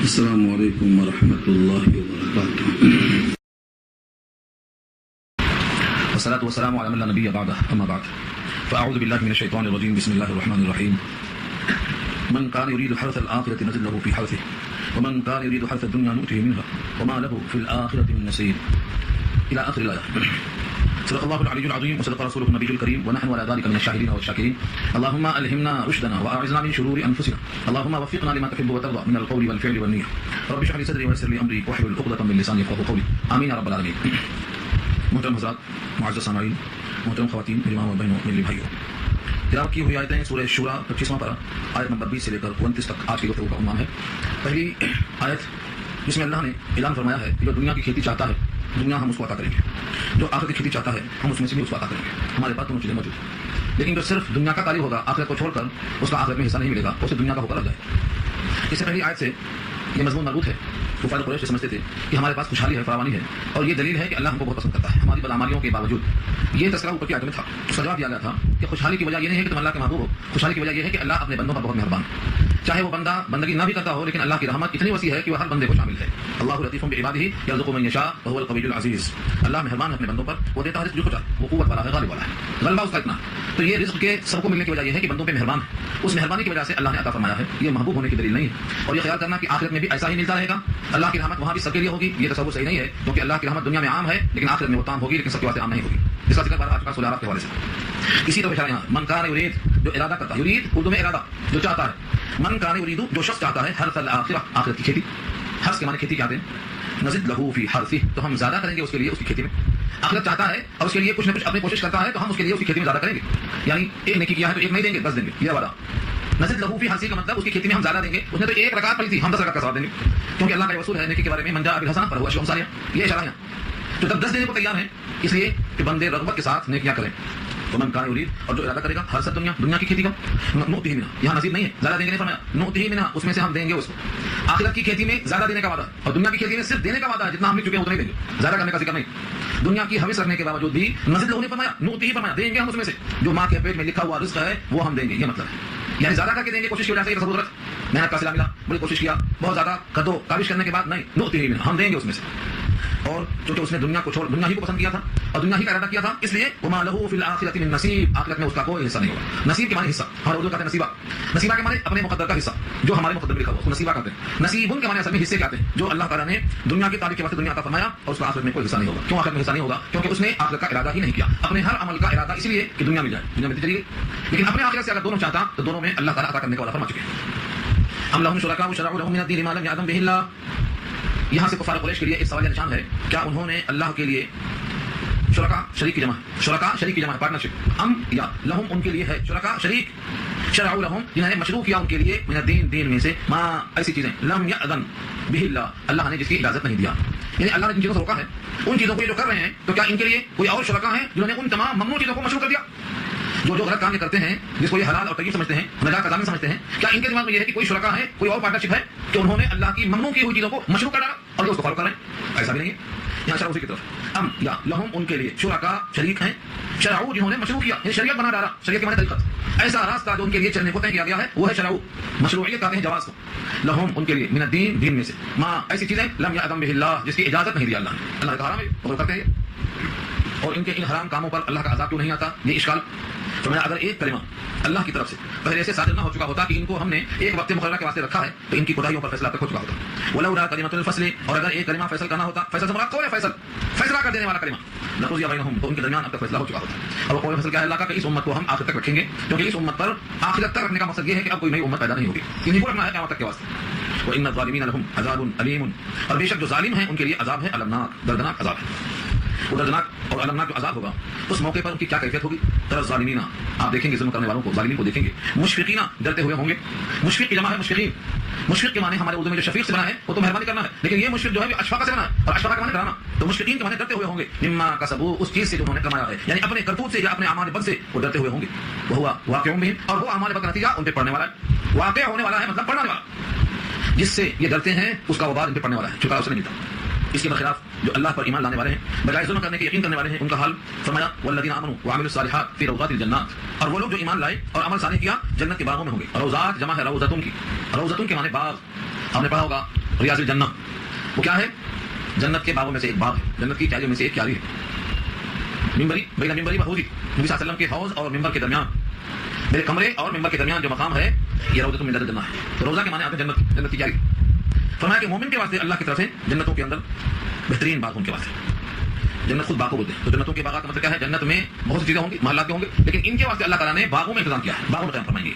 السلام علیکم ورحمۃ اللہ وبرکاتہ. والصلاة والسلام على من لا نبي بعده أما بعد فأعوذ بالله من الشيطان الرجيم. بسم الله الرحمن الرحيم. من كان يريد حرث الآخرة نزد له في حرثه ومن كان يريد حرث الدنيا نؤته منها وما له في الآخرة من نصيب إلى آخر الآية. صدق الله العلي العظيم وصدق رسوله النبي الكريم ونحن على ذلك من الشاهدين والشاكرين. اللهم ألهمنا رشدنا وأعذنا من شرور أنفسنا. اللهم وفقنا لما تحب وترضى من القول والفعل والنية. رب اشرح لي صدري ويسر لي أمري واحلل عقدة من لساني يفقهوا قولي. آمين يا رب العالمين. محترم حضرات، معزز سامعین، محترم خواتین، میری ماں و بہنوں، میرے بھائیوں، تلاوت کی ہوئی آیتیں سورہ شورى 25واں پارہ آیت نمبر 20 سے لے کر 29 تک آج کی گفتگو کا عنوان ہے. پہلی آیت جس میں اللہ نے اعلان فرمایا ہے کہ جو دنیا کی کھیتی چاہتا ہے دنیا ہم اس کو عطا کریں گے، جو آخرت کی کھیتی چاہتا ہے ہم اس میں سے بھی اس کو عطا کریں گے. ہمارے پاس دونوں چیزیں موجود ہیں، لیکن جو صرف دنیا کا طالب ہوگا آخرت کو چھوڑ کر اس کا آخرت میں حصہ نہیں ملے گا، اسے دنیا کا ہوکر لگ جائے. اس سے پہلی آیت سے یہ مضمون مربوط ہے. کفار قریش سمجھتے تھے کہ ہمارے پاس خوشحالی ہے، فراوانی ہے، اور یہ دلیل ہے کہ اللہ ہم کو بہت پسند کرتا ہے ہماری بدعمالیوں کے باوجود. یہ تذکرہ اوپر کی آیت میں تھا. اس کا جواب دیا گیا تھا کہ خوشحالی کی وجہ یہ نہیں ہے کہ تم اللہ کے محبوب ہو، خوشحالی کی وجہ یہ ہے کہ اللہ اپنے بندوں پر بہت مہربان ہے. چاہے وہ بندہ بندگی نہ بھی کرتا ہو، لیکن اللہ کی رحمت اتنی وسیع ہے کہ وہ ہر بندے کو شامل ہے. اللہ لطیف بعبادہ یرزق من یشاء وهو القوی العزیز. اللہ مہربان ہے اپنے بندوں پر، وہ دیتا ہے رزق جو کو چاہے، وہ قوت والا ہے، غالب والا ہے، غلبہ اس کا اتنا. تو یہ رزق کے سب کو ملنے کی وجہ یہ ہے کہ بندوں پہ مہربان ہے. اس مہربانی کی وجہ سے اللہ نے عطا فرمایا ہے. یہ محبوب ہونے کی دلیل نہیں ہے. اور یہ خیال کرنا کہ آخرت میں بھی ایسا ہی ملتا رہے گا، اللہ کی رحمت وہاں بھی سب کے لیے ہوگی، یہ تصور صحیح نہیں ہے. کیونکہ اللہ کی رحمت دنیا میں عام ہے لیکن آخرت میں وہ تام ہوگی، لیکن سب کے واسطے عام نہیں ہوگی. اس کا ذکر بار آ چکا سورہ اعراف کے حوالے سے. اسی طرح یہاں من کان یرید، جو ارادہ کرتا ہے، یرید اردو میں ارادہ، جو چاہتا ہے. من کان یرید، جو شخص چاہتا ہے، حرث الآخرہ، آخرت کی کھیتی. حرث کے معنی کھیتی کہتے ہیں. نزد لہ فی حرثہ، تو ہم زیادہ کریں گے اس کے لیے اس کی کھیتی میں. آخرت چاہتا ہے اور اس کے لیے کچھ نہ کچھ اپنی کوشش کرتا ہے تو ہم اس کے لیے اس کی کھیتی میں زیادہ کریں گے. یعنی ایک نیکی کیا ہے تو ایک نہیں دیں گے، 10 دیں گے. یہ وعدہ نزد لہ فی حرثہ کا مطلب اس کی کھیتی میں ہم زیادہ دیں گے. اس نے تو ایک رکعت پڑھی تھی، ہم 10 رکعت کا ثواب دیں گے. کیونکہ اللہ کا یہ اصول ہے نیکی کے بارے میں، من جاء بالحسنہ فلہ عشر امثالها. یہ اشارہ ہے تو جب 10 دینے کو تیار ہیں، اس لیے کہ بندے رغبت کے ساتھ نیکیاں کریں. تو من کان یرید، اور جو ارادہ کرے گا حرث الدنیا، دنیا کی کھیتی کا، نؤتہ منها، یہاں نصیب نہیں ہے، زیادہ دیں گے نہیں فرمایا، نؤتہ منها، اس میں سے ہم دیں گے اس کو. آخرت کی کھیتی میں زیادہ دینے کا وعدہ، اور دنیا کی کھیتی میں صرف دینے کا وعدہ ہے. جتنا ہم لکھ چکے ہیں اتنا ہی دیں گے، زیادہ کرنے کا ذکر نہیں. دنیا کی حوث رکھنے کے باوجود بھی نزد لہ نے فرمایا، نؤتہ فرمایا، دیں گے ہم اس میں سے. جو ماں کے پیٹ میں لکھا ہوا رزق ہے وہ ہم دیں گے، یہ مطلب ہے. یعنی زیادہ کر کے دیں گے، کوشش کی وجہ سے. یہ تصور، محنت کا صلہ ملا، بڑی کوشش کیا، بہت زیادہ کدو کاوش کرنے کے بعد نہیں، نؤتہ منها، ہم دیں گے اس میں سے. اور چونکہ اس نے دنیا کو چھوڑ دنیا ہی کو پسند کیا تھا اور دنیا ہی کا ارادہ کیا تھا، اس لیے وما له في الاخره من نصیب، آخرت میں اس کا کوئی حصہ نہیں ہوگا. نصیب کے معنی حصہ، ہمارے اردو کہتے ہیں نصیبہ. نصیبہ کے معنی اپنے مقدر کا حصہ، جو ہمارے مقدر میں لکھا ہوا اس کو نصیبہ کہتے ہیں. نصیبن کے معنی اصل میں حصے کہتے ہیں، جو اللہ تعالیٰ نے دنیا کی تاریخ کے واسطے دنیا عطا فرمایا اور اس کا آخرت میں کوئی حصہ نہیں ہوگا. کیوں آخرت میں حصہ نہیں ہوگا؟ کیونکہ اس نے آخرت کا ارادہ ہی نہیں کیا. اپنے ہر عمل کا ارادہ اس لیے کہ دنیا مل جائے، دنیا ملتی چلی گئی. لیکن اپنے آخرت سے اگر دونوں چاہتا تو دونوں میں اللہ تعالیٰ عطا کرنے کا وعدہ فرما چکے ہیں. ام لهم شرکاء شرعوا لهم من الدین ما لم یأذن به اللہ. یہاں سے کفار قریش کے لیے ایک سوال نشان ہے، کیا انہوں نے اللہ کے لیے شرکا شریک کی جمع ہے، شرکا شریک کی جمع ہے، پارٹنرشپ. ام یا لہم ان کے لیے ہے، شرکا شریک، شرعوا لهم جنہوں نے مشروع کیا ان کے لیے، من الدین دین میں سے، ما ایسی چیزیں، لم یأذن به اللہ، اللہ نے جس کی اجازت نہیں دیا. یعنی اللہ نے جن چیزوں سے روکا ہے ان چیزوں کو یہ جو کر رہے ہیں، تو کیا ان کے لیے کوئی اور شرکا ہیں جنہوں نے ان تمام ممنوع چیزوں کو مشروع کر دیا؟ جو غلط کام یہ کرتے ہیں، جس کو یہ حلال اور طیب سمجھتے ہیں، نجات کا ضامن سمجھتے ہیں، کیا ان کے دماغ میں یہ ہے کہ کوئی شرکا ہے، کوئی اور پارٹنرشپ ہے کہ انہوں نے اللہ کی ممنوع کی ہوئی چیزوں کو مشروع کر ڈالا اور یہ اس کو فالو کر رہے ہیں؟ ایسا بھی نہیں ہے. یہاں شرع اسی کی طرف، ام یا لہم ان کے لیے، شرکا شریک ہیں، شرعوا جنہوں نے مشروع کیا، یعنی شریعت بنا ڈالا. شریعت کے معنی طریقت، ایسا راستہ جو ان کے لیے چلنے کو طے کیا گیا ہے وہ ہے شرعوا. مشروعیت کہتے ہیں جواز کو. لہم ان کے لیے، من الدین دین میں سے، ما ایسی چیزیں، لم یأذن به اللہ جس کی اجازت نہیں دی اللہ نے. اللہ نے کہا حرام ہے وہ کرتے ہیں. اور ان کے ان حرام کاموں پر اللہ کا عذاب کیوں نہیں آتا؟ یہ اشکال. تو میں اگر ایک کلمہ اللہ کی طرف سے پہلے سے صادر نہ ہو چکا ہوتا کہ ان کو ہم نے ایک وقت مقررہ کے واسطے رکھا ہے تو ان کی کوتاہیوں پر فیصلہ تک ہو چکا ہوتا. ولولا کلمۃ الفصل، اور اگر ایک کلمہ فیصل کرنا ہوتا، فیصل سے مراد قول فیصل، فیصلہ کر دینے والا کلمہ، لقضی بینہم، تو ان کے درمیان اب تک فیصلہ ہو چکا ہوتا. اور قول فیصل کیا ہے اللہ کا، کہ اس امت کو ہم آخرت تک رکھیں گے، کیونکہ اس امت پر آخرت تک رکھنے کا مقصد یہ ہے کہ اب کوئی نئی امت پیدا نہیں ہوگی، انہیں کو رکھنا ہے قیامت تک کے واسطے. وان الظالمین لهم عذاب علیم، اور بے شک جو ظالم ہیں ان کے لیے عذاب ہے المناک، دردناک عذاب ہے. وہ دردناک اور المناک جو عذاب ہوگا اس موقع پر ان کی کیا کیفیت ہوگی؟ ترى الظالمین، آپ دیکھیں گے ظلم کرنے والوں کو، ظالمین کو دیکھیں گے، مشفقین، ڈرتے ہوئے ہوں گے. مشفق کی جمع ہے مشفقین. مشفق کے معنی ہمارے اردو میں جو شفیق سے بنا ہے وہ تو مہربانی کرنا ہے، لیکن یہ مشفق جو ہے اشفاق سے بنا ہے، اور اشفاق کا معنی ڈرانا. تو مشفقین کے معنی ڈرتے ہوئے ہوں گے، مما کسبوا، اس چیز سے جو انہوں نے کمایا ہے، یعنی اپنے کرتوت سے یا اپنے اعمال بد سے وہ ڈرتے ہوئے ہوں گے. وہ واقع بہم، اور وہ اعمال بد کا نتیجہ ان پہ پڑنے والا ہے. واقع ہونے والا ہے مطلب پڑنے والا. جس سے یہ ڈرتے ہیں اس کا وبال ان پہ پڑنے والا ہے، چھٹکارا اسے نہیں ملتا. اس کے برخلاف جو اللہ پر ایمان لانے والے ہیں، بجائے ظلم کرنے کے یقین کرنے والے ہیں، ان کا حال فرمایا والذین آمنوا وعملوا الصالحات فی روضات الجنات، اور وہ لوگ جو ایمان لائے اور عمل صالح کیا جنت کے باغوں میں ہوں گے. روضات جمع ہے روضتن کی، روضتن کے معنی باغ. آپ نے پڑھا ہوگا ریاض الجنہ، وہ کیا ہے؟ جنت کے باغوں میں سے ایک باغ ہے، جنت کی کیاریوں میں سے ایک کیاری ہے۔ ممبری بین ممبری و حوضی، نبی صلی اللہ علیہ وسلم کے حوض اور ممبر کے درمیان، میرے کمرے اور ممبر کے درمیان جو مقام ہے یہ روضۃ من رياض الجنہ ہے۔ تو روضہ کے معنی آتے ہیں جنت، جنت کی کیاری۔ فرمایا کہ مومن کے واسطے اللہ کی طرف سے جنتوں کے اندر بہترین باغ ان کے واسطے، جنت خود باغ کو بولتے ہیں۔ تو جنتوں کے باغات کا مطلب کیا ہے؟ جنت میں بہت سی چیزیں ہوں گی، محلات کے ہوں گے، لیکن ان کے واسطے اللہ تعالیٰ نے باغوں میں انتظام کیا ہے، باغوں میں قیام فرمائیں گے۔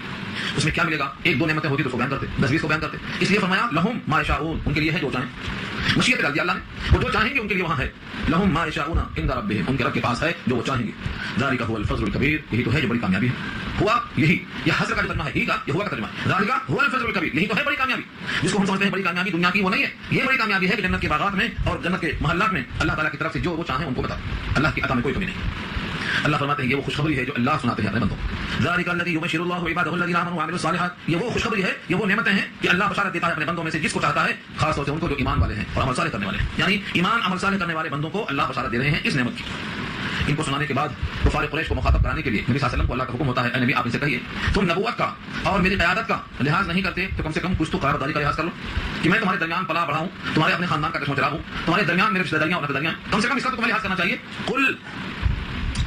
اس میں کیا ملے گا؟ ایک دو نعمتیں ہوتی تو اس کو بیان کرتے، 10-20 کو بیان کرتے، اس لیے فرمایا لہم ما یشاؤون، ان کے لیے ہے جو چاہیں، مشیت ڈال دیا اللہ نے، وہ جو چاہیں گے ان کے لیے وہاں ہے، لہم ما یشاؤون عند ربہم، ان کے رب کے پاس ہے جو وہ چاہیں گے، ذالک هو الفضل الکبیر، یہی تو ہے جو بڑی کامیابی ہے۔ ہوا یہی، یہ حضر کا جو ترجمہ ہے، ہی کا یہ ہوا کا ترجمہ ہے، ذالک هو الفضل الکبیر، یہی تو ہے بڑی کامیابی، جس کو ہم سمجھتے ہیں بڑی کامیابی دنیا کی، وہ نہیں ہے، یہ بڑی کامیابی ہے کہ جنت کے باغات میں اور جنت کے محلات میں اللہ تعالیٰ کی طرف سے جو وہ چاہیں ان کو بتا، اللہ کی عطا میں کوئی کمی نہیں۔ اللہ فرماتے ہیں یہ وہ خوشخبری ہے جو اللہ سناتے ہیں اپنے بندوں کو، ذالک الذی یبشر اللہ عبادہ الذین آمنوا وعملوا الصالحات، یہ وہ خوشخبری ہے، یہ وہ نعمتیں ہیں کہ اللہ بشارت دیتا ہے اپنے بندوں میں سے جس کو چاہتا ہے، خاص طور سے ان کو جو ایمان والے ہیں اور عمل صالح کرنے والے ہیں، یعنی ایمان عمل صالح کرنے والے بندوں کو اللہ بشارت دے رہے ہیں اس نعمت کی۔ ان کو سنانے کے بعد کفار قریش کو مخاطب کرانے کے لیے نبی صلی اللہ علیہ وسلم کو اللہ کا حکم ہوتا ہے، اے نبی آپ ان سے کہیے تم نبوت کا اور میری قیادت کا لحاظ نہیں کرتے تو کم سے کم کچھ تو قراردادی کا لحاظ کر لو کہ میں تمہارے درمیان پلا بڑھاؤں، تمہارے اپنے خاندان کا کشم چراغ ہوں، تمہارے درمیان میرے رشتہ داریاں اور نقداریاں، کم سے کم اس کا تو تمہیں لحاظ کرنا چاہیے۔ قل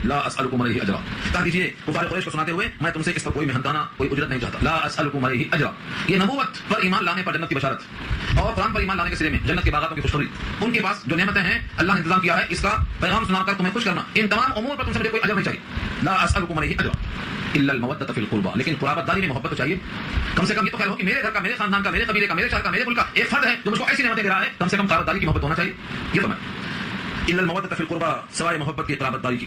لا اسألکم علیہ اجرا، کہہ دیجیے کفار قریش کو سناتے ہوئے میں تم سے اس پر کوئی محنتانہ کوئی اجرت نہیں چاہتا، لا اسألکم علیہ اجرا، یہ نبوت پر ایمان لانے پر جنت کی بشارت اور قرآن پر ایمان لانے کے سلے میں جنت کے باغاتوں کی خوشخبری، ان کے پاس جو نعمتیں ہیں اللہ نے انتظام کیا ہے اس کا پیغام سنا کر تمہیں خوش کرنا، ان تمام امور پر تم سے مجھے کوئی اجر نہیں چاہیے، لا اسألکم علیہ اجرا الا المودۃ فی القربى، لیکن قرابت داری میں محبت تو چاہیے، کم سے کم یہ تو خیال ہو کہ میرے گھر کا، میرے خاندان کا، میرے قبیلے کا، میرے شہر کا، میرے ملک کا ایک فرد ہے جو مجھ کو ایسی نعمتیں دے رہا ہے، کم سے کم قرابت داری کی محبت ہونا چاہیے۔ یہ فرمایا الا المودۃ فی القربى، سوائے محبت کی قرابت داری کی،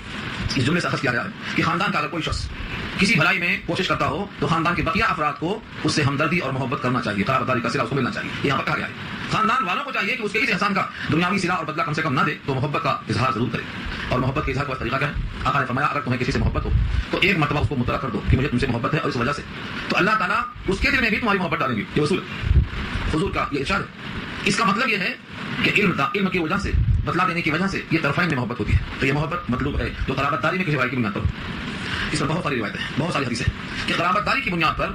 اس جملے سے اخذ کیا گیا ہے کہ خاندان کا اگر کوئی شخص کسی بھلائی میں کوشش کرتا ہو تو خاندان کے بقیہ افراد کو اس سے ہمدردی اور محبت کرنا چاہیے، قرابت داری کا صلہ اس کو ملنا چاہیے، یہاں پر کہا گیا ہے خاندان والوں کو چاہیے کہ اس کے اس احسان کا دنیاوی صلہ اور بدلہ کم سے کم نہ دے تو محبت کا اظہار ضرور کرے، اور محبت کے اظہار کا طریقہ کیا ہے؟ آقا نے فرمایا اگر تمہیں کسی سے محبت ہو تو ایک مرتبہ اس کو مطلع کر دو کہ مجھے تم سے محبت ہے اور اس وجہ سے، تو اللہ تعالیٰ اس کے دل میں بھی تمہاری محبت ڈالیں گے، یہ اصول حضور کا یہ ارشاد ہے۔ اس کا مطلب یہ ہے کہ علم کی وجہ سے، بتلا دینے کی وجہ سے یہ طرفین میں محبت ہوتی ہے، تو یہ محبت مطلوب ہے جو قرابت داری میں کسی بھائی کی بنیاد پر، اس پر بہت ساری روایتیں ہیں، بہت ساری حدیثیں کہ قرابت داری کی بنیاد پر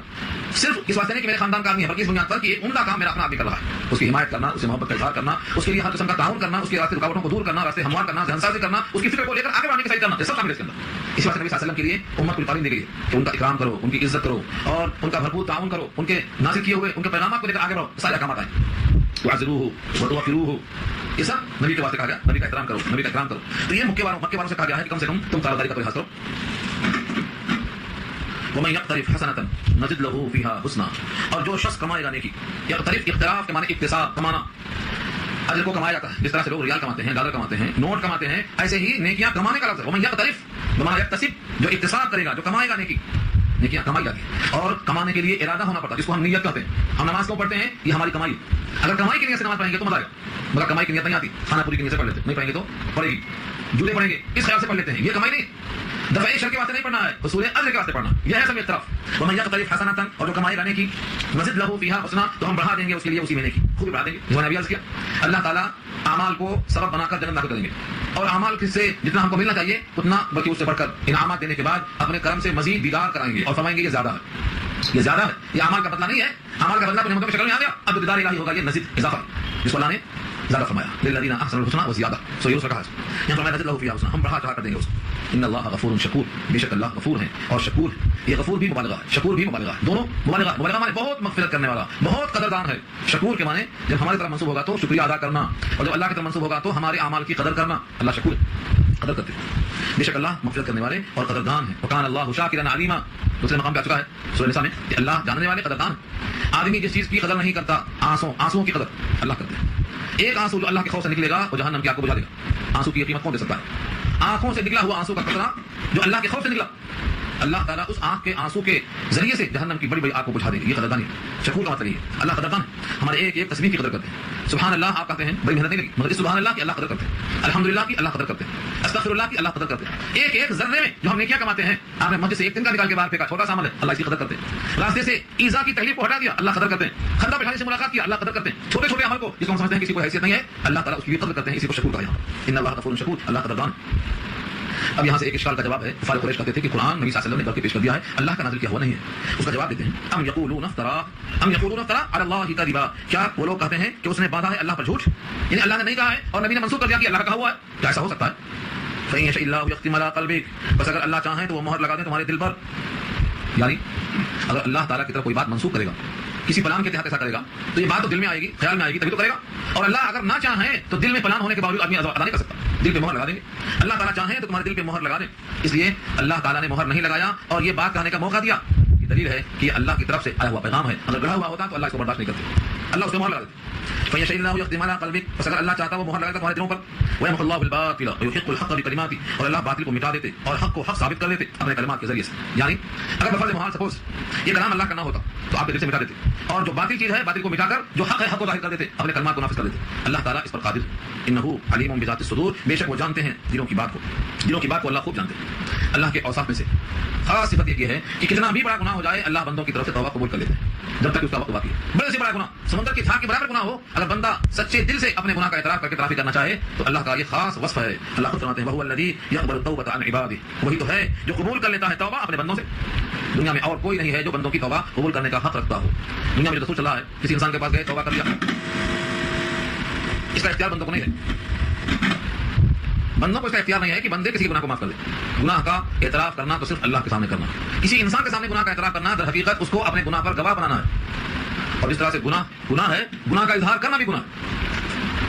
صرف اس واسطے نہیں کہ میرے خاندان کا آدمی ہے، بلکہ اس بنیاد پر کہ ایک عمدہ کام میرا اپنا آدمی کر رہا ہے، اس کی حمایت کرنا، اسے محبت کا اظہار کرنا، اس کے لیے ہر قسم کا تعاون کرنا، اس کے راستے رکاوٹوں کو دور کرنا، راستے ہموار کرنا، ذہن سازی کرنا، اس کی فکر کو لے کر آگے بڑھنے کی صحیح کرنا، یہ سب شامل ہے اس کے اندر۔ اس واسطے نبی صلی اللہ علیہ وسلم کے لیے امت کو تعلیم دی گئی ہے کہ ان کا اکرام کرو، ان کی عزت کرو اور ان کا بھرپور تعاون کرو، ان کے نازل کیے ہوئے ان کے پیغامات کو لے کر آگے بڑھو، سارے احکامات آئیں، وعزروه وتوقروه، یہ سب نبی کے واسطے کہا گیا، نبی کا احترام کرو، نبی کا اکرام کرو۔ تو یہ مکے والوں سے کہا گیا ہے کہ کم سے کم تم قرابت داری کا لحاظ کرو۔ ومن يقترف حسنة نزد له فيها حسنا، اور جو شخص کمائے گا نیکی، یقترف اقتراف کے معنی اکتساب کمانا، اجر کو کمایا جاتا ہے، جس طرح سے لوگ ریال کماتے ہیں، ڈالر کماتے ہیں، نوٹ کماتے ہیں، ایسے ہی نیکیاں کمانے کا لفظ ہے۔ ومن یقترف بمعنی یکتسب، جو اکتساب کرے گا، جو کمائے گا نیکی، نیکیاں کمائی جاتی ہیں، اور کمانے کے لیے ارادہ ہونا پڑتا ہے، جس کو ہم نیت کہتے ہیں۔ ہم نماز کیوں پڑھتے ہیں؟ یہ ہماری کمائی، اگر کمائی کی نیت سے نماز پڑھیں گے تو مزہ آئے گا، مگر کمائی کی نیت نہیں آتی، کھانا پوری کی نیت سے پڑھ لیتے، نہیں پڑھیں گے تو پڑے گی، جوتے پڑھیں گے اس خیال سے پڑھ لیتے ہیں، یہ کمائی نہیں، دفع شر کے واسطے نہیں پڑھنا ہے، حصول اجر کے واسطے پڑھنا، یہ ہے سب ایک طرف۔ ومن یقترف حسنة، اور جو کمائی لانے کی، نزد له فيها حسنا، تو ہم بڑھا دیں گے اس کے لیے اسی مہینے کی خوبی بڑھا دیں گے، جو میں نے ابھی عرض کیا، اللہ تعالیٰ اعمال کو سبب بنا کر جنت داخل کریں گے، اور اعمال سے جتنا ہم کو ملنا چاہیے اتنا بلکہ اس سے بڑھ کر انعامات دینے کے بعد اپنے کرم سے مزید دیدار کرائیں گے اور فرمائیں گے یہ زیادہ ہے، یہ زیادہ ہے، یہ اعمال کا بدلہ نہیں ہے، اعمال کا بدلہ تو نعمتوں کی شکل میں آ گیا، اب دیدار الہی ہوگا، یہ مزید اضافہ جس کو اللہ نے زیادہ فرمایا، للذین احسنوا الحسنى وزیادہ، سو یہ اس کا کہا ہے، یہاں فرمایا نزد له فيها حسنا، ہم بڑھا چڑھا کر دیں گے اس کو، ان اللہ غفور شکور، بے شک اللہ غفور ہیں اور شکور ہے، یہ غفور بھی مبالغہ ہے، شکور بھی مبالغہ ہے، دونوں مبالغہ معنی بہت مغفرت کرنے والا، بہت قدردان ہے، شکور کے معنی جب ہماری طرف منسوب ہوگا تو شکریہ ادا کرنا، اور جب اللہ کی طرف منسوب ہوگا تو ہمارے اعمال کی قدر کرنا، اللہ شکور قدر کرتے ہیں، بے شک اللہ مغفرت کرنے والے اور قدردان ہیں، وکان اللہ شاکرا علیما، دوسرے مقام پہ آ چکا ہے سورہ نساء میں کہ اللہ جاننے والے قدردان، آدمی جس چیز کی قدر نہیں کرتا، آنسوؤں کی قدر اللہ کرتے ہیں، ایک آنسو جو اللہ کے خوف سے نکلے گا وہ جہنم کی آگ کو بجھا دے گا، آنسو کی قیمت کون دے سکتا ہے؟ آنکھوں سے نکلا ہوا آنسو کا قطرہ جو اللہ کے خوف سے نکلا، اللہ تعالیٰ اس آنکھ کے آنسو کے ذریعے سے جہنم کی بڑی بڑی آگ کو بجھا دے گی، یہ قدردانی ہے، شکور کا مطلب یہ ہے، اللہ قدردان ہے، ہمارے ایک ایک تصویر کی قدر کرتے ہیں، سبحان اللہ آپ کہتے ہیں بڑی محنت نہیں لگی، مگر اس سبحان اللہ کی اللہ قدر کرتے ہیں، الحمدللہ کی اللہ قدر کرتے ہیں، استغفر اللہ کی اللہ قدر کرتے ہیں، ایک ایک ذرے میں جو ہم نیکیاں کماتے ہیں، آپ نے مسجد سے ایک دن کا نکال کے باہر پھینکا، چھوٹا سا عمل ہے، اللہ اس کی قدر کرتے ہیں، راستے سے ایذا کی تکلیف کو ہٹا دیا، اللہ قدر کرتے ہیں، خندہ بٹھانے سے ملاقات کیا، اللہ قدر کرتے ہیں، چھوٹے چھوٹے عمل کو جس کو ہم سمجھتے ہیں کسی کو حیثیت نہیں ہے، اللہ تعالیٰ اس کی قدر کرتے ہیں، اسی کو شکور کہا، ان اللہ غفور شکور، اللہ قدردان۔ اب یہاں سے ایک اشکال کا جواب ہے. کفار قریش کہتے تھے کہ قرآن نبی صلی اللہ علیہ وسلم نے بلکہ پیش کر دیا ہے, اللہ کا نازل کیا ہوا نہیں ہے. اس کا جواب دیتے ہیں ام یقولون افترا علی اللہ کذبا, کیا وہ لوگ کہتے ہیں کہ اس نے باندھا ہے اللہ پر جھوٹ, یعنی اللہ نے نہیں کہا ہے اور نبی نے منسوخ کر دیا کہ اللہ کا کہا ہوا ہے. کیا ایسا ہو سکتا ہے؟ فإن يشاء الله يختم على قلبك, بس اگر اللہ چاہیں تو وہ مہر لگا دیں تمہارے دل پر. یعنی اگر اللہ تعالیٰ کی طرف کوئی بات منسوخ کرے گا, کسی پلان کے تحت ایسا کرے گا, تو یہ بات تو دل میں آئے گی, خیال میں آئے گی, تبھی تو کرے گا. اور اللہ اگر نہ چاہیں تو دل میں پلان ہونے کے باوجود آدمی ادا نہیں کر سکتا, دل پہ مہر لگا دیں گے. اللہ تعالیٰ چاہیں تو تمہارے دل پہ مہر لگا دیں, اس لیے اللہ تعالیٰ نے مہر نہیں لگایا اور یہ بات کہنے کا موقع دیا. یہ دلیل ہے کہ یہ اللہ کی طرف سے آیا ہوا پیغام ہے. اگر گڑھا ہوا ہوتا تو اللہ اس کو برداشت نہیں کرتے, اللہ اس پہ مہر لگا دیتے. فَيَشَاءُ اللَّهُ يَخْتِمُ عَلَىٰ قَلْبِكَ, بس اگر اللہ چاہتا وہ مہر لگاتا تمہارے دلوں پر. وَيَمْحُ اللَّهُ الْبَاطِلَ وَيُحِقُّ الْحَقَّ بِكَلِمَاتِهِ, اور اللہ باطل کو مٹا دیتے اور حق کو حق ثابت کر دیتے اپنے کلمات کے ذریعے سے. یعنی اگر بفرض محال سپوز یہ کلام اللہ کا نہ ہوتا تو آپ کے دل سے مٹا دیتے, اور جو باطل چیز ہے باطل کو مٹا کر جو حق ہے حق کو ظاہر کر دیتے, اپنے کلمات کو نافذ کر دیتے. اللہ تعالیٰ اس پر قادر. انہ علیم بذات الصدور, بے شک وہ جانتے ہیں دلوں کی بات کو, دلوں کی بات کو اللہ خوب جانتے ہیں. اللہ کے اوصاف میں سے خاص صفت یہ ہے کہ کتنا بھی بڑا گناہ ہو جائے اللہ بندوں کی طرف سے توبہ قبول کر لیتے ہیں جب تک اس کا وقت باقی ہے. بڑے سے بڑا گناہ, سمندر کی تھا کے برابر گناہ ہو, اگر بندہ سچے دل سے اپنے گناہ کا اعتراف کر کے تعافی کرنا چاہے تو اللہ کا یہ خاص وصف ہے. اللہ خود فرماتے ہیں وهو الذی یقبل التوبۃ عن عبادہ, وہی تو ہے جو قبول کر لیتا ہے توبہ اپنے بندوں سے. دنیا میں اور کوئی نہیں ہے جو بندوں کی توبہ قبول کرنے کا حق رکھتا ہو. دنیا میں جو رسول چلا ہے, کسی انسان کے پاس گئے توبہ کر لیا, اس کا اختیار بندوں کو نہیں ہے. بندوں کو اس کا اختیار نہیں ہے کہ بندے کسی گناہ کو معاف کر دے. گناہ کا اعتراف کرنا تو صرف اللہ کے سامنے کرنا, کسی انسان کے سامنے گناہ کا اعتراف کرنا در حقیقت اس کو اپنے گناہ پر گواہ بنانا ہے. اور اس طرح سے گناہ ہے, گناہ کا اظہار کرنا بھی گناہ ہے.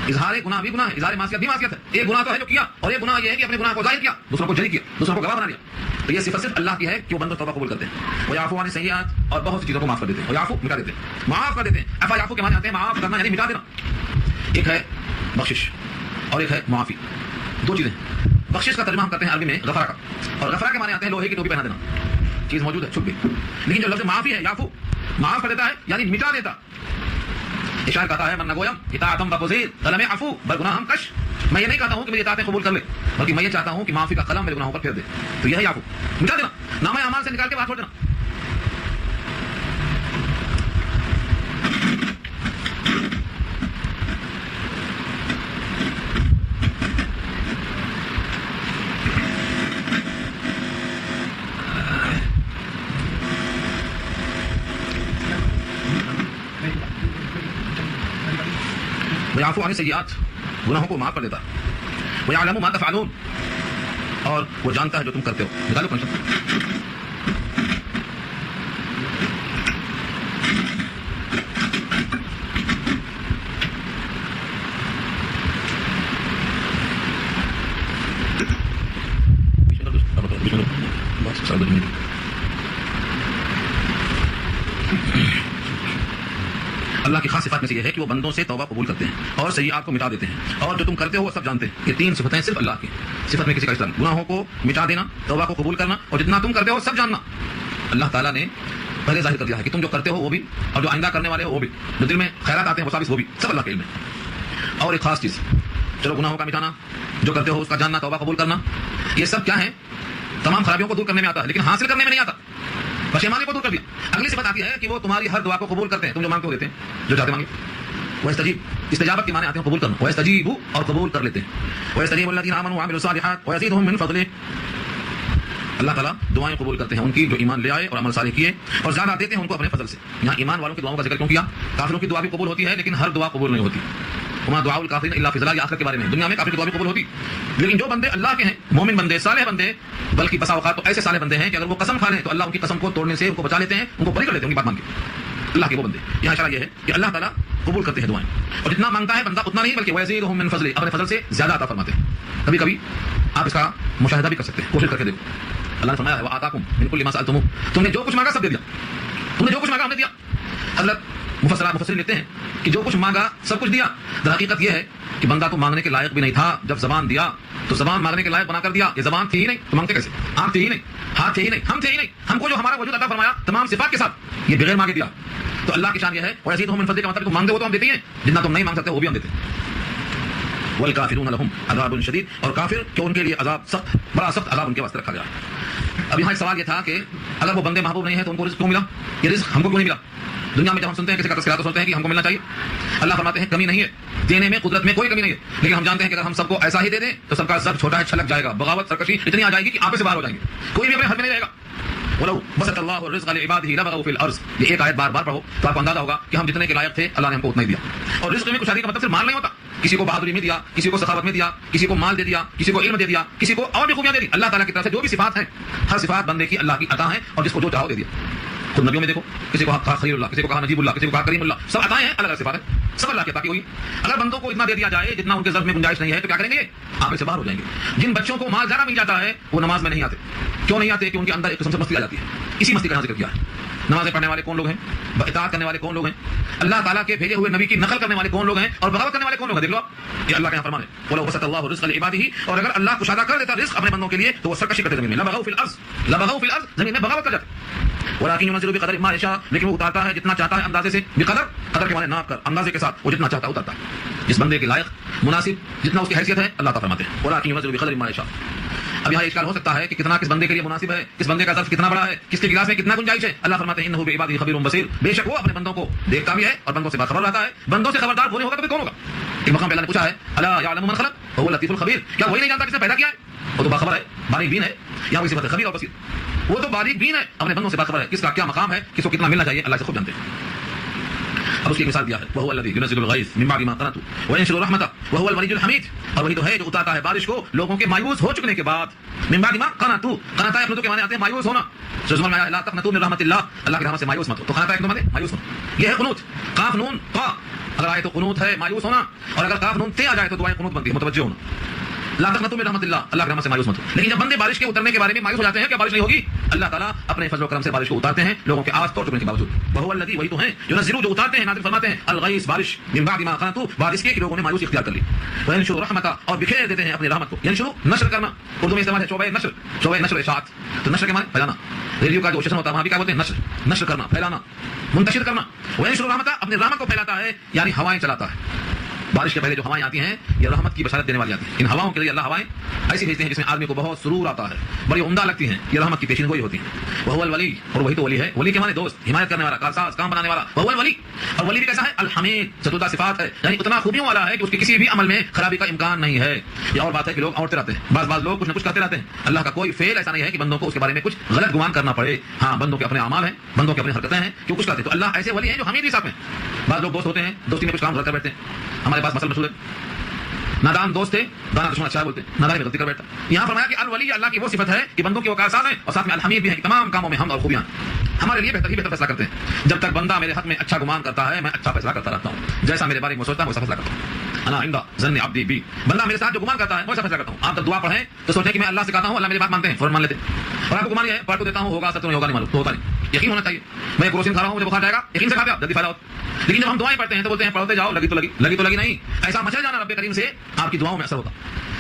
اظہار گناہ بھی گناہ ہے, اظہار معصیت بھی معصیت ہے. ایک گناہ تو ہے جو کیا, اور ایک گناہ یہ ہے کہ اپنے گناہ کو ظاہر کیا, دوسروں کو جری کیا, دوسروں کو گواہ بنا لیا. تو یہ صفت صرف اللہ کی ہے کہ وہ بندوں توبہ قبول کرتے ہیں. ویعفو عن السیئات, اور بہت سی چیزوں کو معاف کر دیتے ہیں. ویعفو مٹا دیتے ہیں, معاف کر دیتے ہیں. عفا یعفو کے معنی آتے ہیں معاف کرنا یعنی مٹا دینا. ایک ہے بخشش اور ایک ہے معافی, دو چیزیں. بخشش کا ترجمہ ہم کرتے ہیں عربی میں غفرہ کا, اور غفرہ کے معنی آتے ہیں لوہے کی ٹوپی پہنا دینا, چیز موجود ہے چھپ گئی. لیکن جو لفظ معافی ہے یعفو, معاف کر دیتا ہے یعنی مٹا دیتا. اشار کہتا ہے من نگویم اطاعتم بغزیر قلم عفو بل گناہم کش, میں یہ نہیں کہتا ہوں کہ میری اطاعتیں قبول کر لے, بلکہ میں یہ چاہتا ہوں کہ معافی کا قلم میرے گناہوں پر پھیر دے. تو یہ ہے عفو, مٹا دینا, نامہ اعمال سے نکال کے باہر چھوڑ دینا. ویعفو عن السیئات, گناہوں کو معاف کر دیتا. ویعلم ما تفعلون, اور وہ جانتا ہے جو تم کرتے ہو. نکالو کنشن. اللہ کی خاص صفات میں سے یہ ہے کہ وہ بندوں سے توبہ قبول کرتے ہیں اور سیئات کو مٹا دیتے ہیں, اور جو تم کرتے ہو وہ سب جانتے ہیں. یہ تین صفتیں صرف اللہ کی. صفت میں کسی کا اسلام, گناہوں کو مٹا دینا, توبہ کو قبول کرنا, اور جتنا تم کرتے ہو سب جاننا. اللہ تعالیٰ نے پہلے ظاہر کر دیا ہے کہ تم جو کرتے ہو وہ بھی, اور جو آئندہ کرنے والے ہو وہ بھی, جو دل میں خیرات آتے ہیں وہ وہ بھی, سب اللہ کے علم ہے. اور ایک خاص چیز, چلو گناہوں کا مٹانا, جو کرتے ہو اس کا جاننا, توبہ قبول کرنا, یہ سب کیا ہے, تمام خرابیوں کو دور کرنے میں آتا ہے لیکن حاصل کرنے میں نہیں آتا. پشیمانی کو دور کر دیا. اگلی صفت آتی ہے کہ وہ تمہاری ہر دعا کو قبول کرتے ہیں, تم جو مانگتے ہو دیتے ہیں, جو چاہتے مانگے. ویستجیب, استجابت کے معنی آتے ہیں قبول کرنا. ویستجیب, اور قبول کر لیتے ہیں. ویستجیب الذین آمنوا وعملوا الصالحات ویزیدہم من فضلہ, اللہ تعالیٰ دعائیں قبول کرتے ہیں ان کی جو ایمان لے آئے اور عمل صالح کیے, اور زیادہ دیتے ہیں ان کو اپنے فضل سے. یہاں ایمان والوں کی دعاؤں کا ذکر کیوں کیا؟ کافروں کی دعا بھی قبول ہوتی ہے لیکن ہر دعا قبول نہیں ہوتی. وما دعاء الکافرین الا فی ضلال, آخرت کے بارے میں. دنیا میں کافر کی دعا بھی قبول ہوتی, لیکن جو بندے اللہ کے ہیں, مومن بندے, صالح بندے, بلکہ بسا اوقات تو ایسے صالح بندے ہیں کہ اگر وہ قسم کھا لیں تو اللہ ان کی قسم کو توڑنے سے ان کو بچا لیتے ہیں, ان کو بری کر لیتے ہیں ان کی بات مان کے. اللہ کے وہ بندے, یہاں اشارہ یہ ہے کہ اللہ تعالیٰ قبول کرتے ہیں دعائیں, اور جتنا مانگتا ہے بندہ اتنا نہیں بلکہ ویزیدہم من فضلہ, اپنے فضل سے زیادہ عطا فرماتے ہیں. کبھی کبھی آپ اس کا مشاہدہ بھی کر سکتے ہیں, کوشش کر کے دیکھو. اللہ نے فرمایا وآتاکم من کل ما سألتموہ, تم نے جو کچھ مانگا سب دے دیا, تم نے جو کچھ مانگا ہم نے دیا. حضرت مفسرین لیتے ہیں کہ جو کچھ مانگا سب کچھ دیا. در حقیقت یہ ہے کہ بندہ تو مانگنے کے لائق بھی نہیں تھا, جب زبان دیا تو زبان مانگنے کے لائق بنا کر دیا. یہ زبان تھی ہی نہیں تو مانگتے کیسے؟ آنکھ تھی ہی نہیں, ہاتھ تھے ہی نہیں, ہم تھے ہی نہیں, ہم کو جو ہمارا وجود عطا فرمایا تمام صفات کے ساتھ, یہ بغیر مانگے دیا. تو اللہ کی شان یہ ہے ویزیدہم من فضلہ کا مطلب تم مانگتے ہو تو ہم دیتے ہیں, جتنا تم نہیں مانگ سکتے وہ بھی ہم دیتے ہیں. والکافرون لهم عذاب شدید, اور کافر کہ ان کے لیے عذاب سخت, بڑا سخت عذاب ان کے واسطے رکھا گیا. اب یہاں ایک سوال یہ تھا کہ اگر وہ بندے محبوب نہیں ہیں تو ان کو رزق کیوں ملا, یہ رزق ہم کو کیوں نہیں ملا؟ دنیا میں جب ہم سنتے ہیں کسی کا تذکرہ تو سنتے ہیں کہ ہم کو ملنا چاہیے. اللہ فرماتے ہیں کمی نہیں ہے دینے میں, قدرت میں کوئی کمی نہیں ہے, لیکن ہم جانتے ہیں کہ اگر ہم سب کو ایسا ہی دے دیں تو سب کا سب چھوٹا ہے چھلک جائے گا, بغاوت سرکشی اتنی آ جائے گی کہ آپے سے باہر ہو جائیں گے, کوئی بھی اپنے حد میں نہیں رہے گا. ولو بسط اللہ الرزق لعباده لبغوا في الارض, یہ ایک آیت بار بار پڑھو تو آپ کو اندازہ ہوگا کہ ہم جتنے کے لائق تھے اللہ نے ہم کو اتنا ہی دیا. اور رزق میں کشادگی کا مطلب صرف مال نہیں ہوتا, کسی کو بہادری میں دیا, کسی کو سخاوت میں دیا, کسی کو مال دے دیا, کسی کو علم دے دیا, کسی کو اور بھی خوبیاں دے دی. اللہ تعالیٰ کی طرف سے جو بھی صفات ہیں ہر صفات بندے کی اللہ کی عطا ہے, اور جس کو جو چاہو دے دیا. خود نبیوں میں دیکھو, کسی کو کہا خلیل اللہ, کسی کو کہا نجیب اللہ, کسی کو کہا کریم اللہ, سب عطائیں ہیں, الگ الگ صفات ہیں, سب اللہ کی عطا کی ہوئی. اگر بندوں کو اتنا دے دیا جائے جتنا ان کے ظرف میں گنجائش نہیں ہے تو کیا کریں گے, آپے سے باہر ہو جائیں گے. جن بچوں کو مال زیادہ مل جاتا ہے وہ نماز میں نہیں آتے. کیوں نہیں آتے؟ کہ ان کے اندر ایک قسم سے مستی آ جاتی ہے. اسی مستی کا ذکر کیا ہے. نمازیں پڑھنے والے کون لوگ ہیں, اطاعت کرنے والے کون لوگ ہیں, اللہ تعالیٰ کے بھیجے ہوئے نبی کی نقل کرنے والے کون لوگ ہیں, اور بغاوت کرنے والے کون لوگ ہیں. دیکھ لو آپ, یہ اللہ کا یہاں فرمان ہے, ولو بسط اللہ الرزق لعباده, اور اگر اللہ کشادہ کر دیتا رزق اپنے بندوں کے لیے تو وہ سرکشی کرتے زمین میں, لبغوا فی الارض, لبغوا فی الارض, زمین میں بغاوت کر جاتے. ولكن ينزل بقدر ما يشاء, لیکن وہ اتارتا ہے جتنا چاہتا ہے اندازے سے. بقدر, قدر کے معنی ناپ کر, اندازے کے ساتھ, وہ جتنا چاہتا ہے اتارتا ہے, جس بندے کے لائق مناسب جتنا اس کی حیثیت ہے اللہ تعالیٰ فرماتے ہیں. ولكن ينزل بقدر ما يشاء. اب یہاں اشکال ہو سکتا ہے کہ کتنا کس بندے کے لیے مناسب ہے, کس بندے کا ظرف کتنا بڑا ہے, کس کے گلاس میں کتنا گنجائش ہے. اللہ فرماتے ہیں انه بعباده خبیر بصیر, بے شک وہ اپنے بندوں کو دیکھتا بھی ہے اور بندوں سے باخبر رہتا ہے. بندوں سے خبردار وہ نہیں ہوگا تو کون ہوگا. ایک مقام پہ اللہ نے پوچھا ہے الا يعلم من خلق وهو اللطيف الخبير, کیا وہی نہیں جانتا کس نے پیدا کیا ہے, وہ تو باخبر ہے, باریک بین ہے. یہاں وہی صفت ہے خبیر اور بصیر, وہ تو باریک بین ہے, اپنے بندوں سے باخبر ہے, کس کا کیا مقام ہے, کس کو کتنا ملنا چاہیے, اللہ سے خوب جانتے ہیں. اب اس کی مثال دیا ہے, وهو الذي ينزل الغيث من بعد ما قنطوا وينشر رحمته وهو الولي الحميد, اور وہی تو ہے جو اتارتا ہے بارش کو لوگوں کے مایوس ہو چکنے کے بعد. من بعد ما قنطوا, قنطا اپنے کے معنی آتے ہیں مایوس ہونا. سورۃ میں لا تقنطوا من رحمت اللہ, اللہ کی رحمت سے مایوس مت ہو. تو قنطا ایک معنی مایوس ہونا, یہ ہے قنوت. قاف نون قا, اگر آئے تو قنوت ہے مایوس ہونا, اور اگر قاف نون تے آ جائے تو دعائیں قنوت بنتی ہے متوجہ ہونا. لا تقنطوا من رحمت اللہ, اللہ کی رحمت سے مایوس مت ہو. لیکن جب بندے بارش کے اترنے کے بارے میں مایوس ہو جاتے ہیں کہ بارش نہیں ہوگی, اللہ تعالیٰ اپنے فضل و کرم سے بارش کو اتارتے ہیں لوگوں کے آواز توڑ چکنے کے باوجود. وهو الذی, وہی تو ہیں ينزل, جو اتارتے ہیں, نازل فرماتے ہیں, الغیث, بارش, من بعد ما قنطوا, بعد اس کے کہ لوگوں نے مایوسی اختیار کر لی. وینشر رحمتہ, اور بکھیر دیتے ہیں اپنی رحمت کو. ینشر, نشر کرنا, اردو میں استعمال ہے شعبہ نشر, شعبہ نشر اشاعت. تو نشر کے معنی پھیلانا, ریڈیو کا جو سیشن ہوتا ہے وہاں بھی کیا بولتے ہیں نشر, نشر کرنا, پھیلانا, منتشر کرنا. وینشر رحمتہ, اپنی رحمت کو پھیلاتا ہے, یعنی ہوائیں چلاتا ہے. بارش کے پہلے جو ہوائیں آتی ہیں یہ رحمت کی بشارت دینے والی آتی ہیں. ان ہواؤں کے لیے اللہ ہوائیں ایسی بھیجتے ہیں جس میں آدمی کو بہت سرور آتا ہے, بڑی عمدہ لگتی ہیں, یہ رحمت کی پیشین گوئی ہوتی ہیں. وهو الولی, اور وہی تو ولی ہے. ولی کے معنی دوست, حمایت کرنے والا, کارساز, کام بنانے والا. وهو الولی, اور ولی بھی کیسا ہے, الحمید, ستودہ صفات ہے, یعنی اتنا خوبیوں والا ہے کہ اس کے کسی بھی عمل میں خرابی کا امکان نہیں ہے. یہ اور بات ہے کہ لوگ اوڑتے رہتے ہیں, بعض لوگ کچھ نہ کچھ کرتے رہتے ہیں. اللہ کا کوئی فعل ایسا نہیں ہے کہ بندوں کو اس کے بارے میں کچھ غلط گمان کرنا پڑے. ہاں, بندوں کے اپنے اعمال ہیں, بندوں کی اپنی حرکتیں ہیں, کہ کچھ کرتے ہیں. تو اللہ ایسے ولی ہیں جو حمید بھی ساتھ ہیں. بعض لوگ دوست ہوتے ہیں, دوستی میں کچھ کام غلط کر بیٹھتے ہیں. ہمارے پاس مثل مشہور ہے, نادان دوست تھے, دانا دشمن اچھا بولتے, نادانی میں غلطی کر بیٹھتا. یہاں فرمایا کہ الولی اللہ کی وہ صفت ہے کہ بندوں کے وہ کارساز ہیں, اور ساتھ میں الحمید بھی ہے کہ تمام کاموں میں حمد اور خوبیاں ہمارے لیے بہتر ہی بہتر فیصلہ کرتے ہیں. جب تک بندہ میرے حق میں اچھا گمان کرتا ہے میں اچھا فیصلہ کرتا رہتا ہوں, جیسا میرے بارے میں سوچتا ہوں ویسا فیصلہ کرتا ہوں. انا عند ظن عبدی بی, بندہ میرے ساتھ جو گمان کرتا ہے ویسا فیصلہ کرتا ہوں. آپ جب دعا پڑھیں تو سوچیں کہ میں اللہ سے کہتا ہوں, اللہ میری بات مانتے ہیں, فوراً مان لیتے ہیں. اور آپ کو گمان یہ ہے پڑھ تو دیتا ہوں, ہوگا سب تو نہیں ہوگا, نہیں معلوم, تو ہوتا نہیں. یقین ہونا چاہیے. میں کروسین کھا رہا ہوں, مجھے بخار جائے گا, یقین سے کھا دیا, جلدی فائدہ ہوتا. لیکن جب ہم دعائیں پڑھتے ہیں تو بولتے ہیں پڑھتے جاؤ, لگی تو لگی, لگی تو لگی نہیں. ایسا مچل جانا رب کریم سے آپ کی دعاؤں میں اثر ہوتا.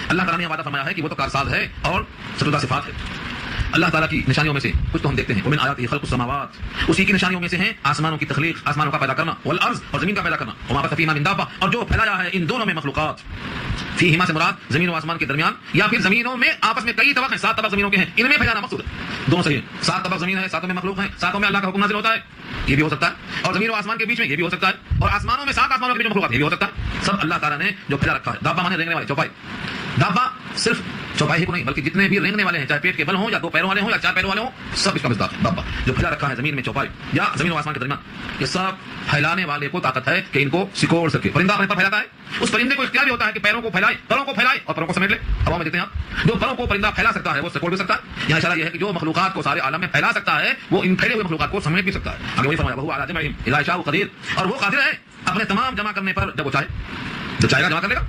اللہ تعالیٰ نے وعدہ فرمایا ہے کہ وہ تو کارساز ہے اور ستودہ صفات ہے. اللہ تعالیٰ کی نشانیوں میں سے کچھ تو ہم دیکھتے ہیں, ومن آیاتہ خلق السماوات, اسی کی نشانیوں میں سے ہیں آسمانوں کی تخلیق, آسمانوں کا پیدا کرنا, والارض, اور زمین کا پیدا کرنا, وما بث فیہما من دابہ, اور جو پھیلایا ہے ان دونوں میں مخلوقات. فیہما سے مراد زمین و آسمان کے درمیان, یا پھر زمینوں میں آپس میں کئی طبق ہیں, 7 طبق زمینوں کے ہیں, ان میں پھیلانا مقصود ہے. دونوں صحیح ہے, 7 طبق زمین ہے, 7 میں مخلوق ہیں, 7 میں اللہ کا حکم نازل ہوتا ہے, یہ بھی ہو سکتا ہے. اور زمین و آسمان کے بیچ میں یہ بھی ہو سکتا ہے, اور آسمانوں میں 7 آسمانوں کے بیچ میں مخلوقات, یہ بھی ہو سکتا ہے. سب اللہ تعالیٰ نے جو پھیلا رکھا ہے. دابہ مانے رینگنے والے, چوپائی. دابہ صرف چوپائی ہی کو نہیں بلکہ جتنے بھی رینگنے والے ہیں, چاہے پیٹ کے بل ہوں یا 2 پیروں والے ہوں یا 4 پیروں والے ہوں, سب اس کا مصداق ہے. دابہ جو پھیلا رکھا ہے زمین میں, چوپائی یا زمین و آسمان کے درمیان, یہ سب پھیلانے والے کو طاقت ہے کہ ان کو سکوڑ سکے. پرندہ اپنے پر پھیلاتا ہے, اس پرندے کو اختیار بھی ہوتا ہے کہ پیروں کو پھیلائے, پروں کو پھیلائے اور پروں کو سمیٹ لے. ہوا میں دیتے ہیں آپ, جو پروں کو پرندہ پھیلا سکتا ہے وہ سکوڑ بھی سکتا ہے. یہاں اشارہ یہ ہے کہ جو مخلوقات کو سارے عالم میں پھیلا سکتا ہے وہ ان پھیلے ہوئے مخلوقات کو سمیٹ بھی سکتا ہے. آگے وہی فرمایا, وہو علی جمعہم اذا یشاء قدیر, اور وہ قادر ہے اپنے تمام جمع کرنے پر جب وہ چاہے, جب چاہے گا جمع کر لے گا.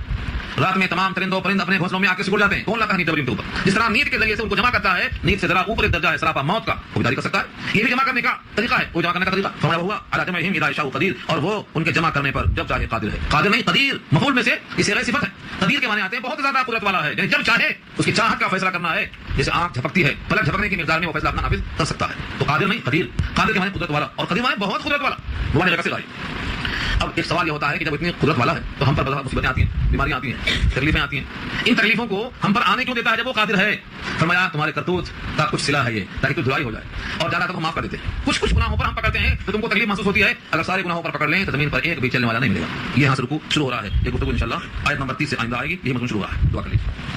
رات میں تمام ترند و پرند اپنے گھونسلوں میں آ کے سکڑ جاتے ہیں. کون لاتا ہے نیند کے اوپر, جس طرح نیند کے ذریعے سے ان کو جمع کرتا ہے, نیند سے ذرا اوپر ایک درجہ ہے سراپا موت کا, وہ بھی جاری کر سکتا ہے. یہ بھی جمع کرنے کا طریقہ ہے, وہ جمع کرنے کا طریقہ فرمایا ہوا علی جمعہم اذا یشاء قدیر, اور وہ ان کے جمع کرنے پر جب چاہے قادر ہے. قادر نہیں, قدیر مفعول میں سے اس سے صفت ہے. قدیر کے معنی آتے ہیں بہت زیادہ قدرت والا ہے, یعنی جب چاہے اس کی چاہت کا فیصلہ کرنا ہے, جیسے آنکھ جھپکتی ہے, پلک جھپکنے کی مقدار میں وہ فیصلہ اپنا نافذ کر سکتا ہے. تو قادر نہیں, قدیر. قادر کے معنی قدرت والا, اور قدیر معنی بہت قدرت والا, وہ جگہ سے لائی. اب ایک سوال یہ ہوتا ہے کہ جب اتنی قدرت والا ہے تو ہم پر مصیبتیں آتی ہیں، بیماریاں آتی ہیں، تکلیفیں آتی ہیں، ان تکلیفوں کو ہم پر آنے کیوں دیتا ہے جب وہ قادر ہے؟ فرمایا تمہارے کرتوت کا کچھ صلہ ہے یہ، تاکہ تو دھلائی ہو جائے، اور زیادہ تر ہم معاف کر دیتے ہیں۔ کچھ گناہوں پر ہم پکڑتے ہیں تو تم کو تکلیف محسوس ہوتی ہے، اگر سارے گناہوں پر پکڑ لیں تو زمین پر ایک بھی چلنے والا نہیں ملے گا۔ یہ یہاں سے رکوع شروع ہو رہا ہے، یہ گفتگو انشاءاللہ آیت نمبر 30 سے آئندہ آئے گی، یہ مضمون شروع ہوا ہے۔ دعا کر لیجیے۔